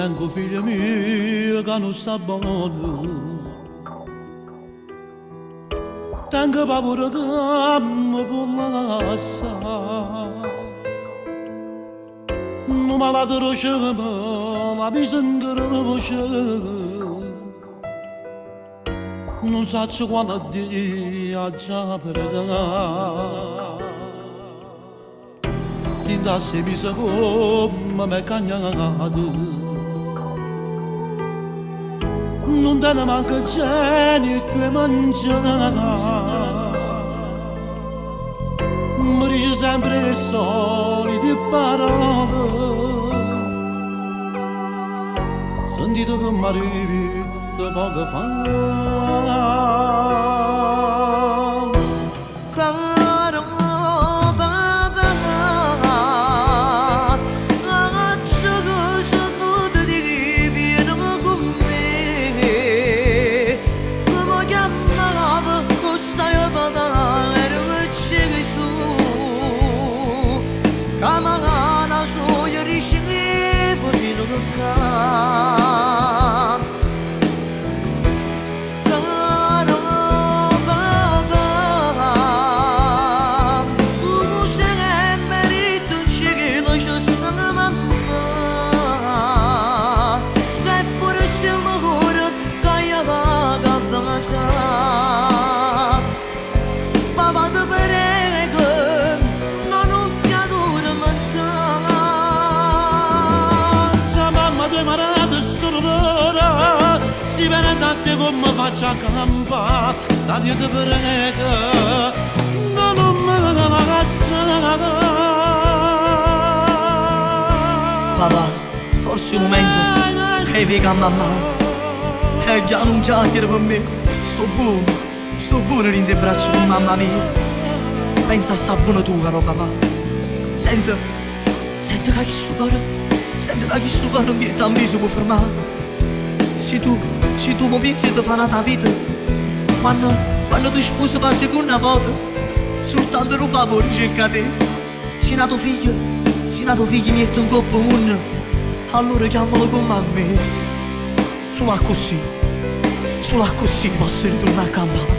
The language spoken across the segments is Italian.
tengo figlia mia che non sta buono. Tengo paura che mi passa. Non me la trosciamo, la bisogna non so quando dia già pregare. Tinda se mi sa come me cagnato. Non te ne manca geni tu mangiare. Mi dice sempre le solite parole. Sentito che mi arrivi da poco fa. Caro papà, lascia che sono te vieni con me. Come chiamava, lo sai papà, ero che c'eri su. Camarana soia riuscivo di non papà ti prego, non ti adoro mancare. Se mamma ti marata st'ora, si viene tanto come faccio a campa. Da Dio ti prego, non me la lasciare. Papà, forse un momento che viga a mamma. E già non chiacchiere per me. Sto buono in te braccia con mamma mia. Pensa a sta buono tu, caro papà. Senti che sto caro. Senti che sto caro che tanto si può fermare. Se tu mi pensi di fare una vita, quando ti sposi per la seconda volta, soltanto un favore cerca te. Se nato figlio mi mette un coppo mondo, allora chiamalo con me. Solo così posso ritornare a campare.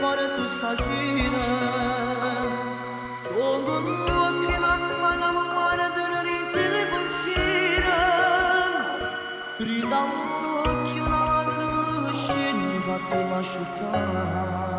Fare tu stasera, sono un che mamma la guarda rinti le pensiera, ridando l'occhio una lacrima scende fatti lasciare.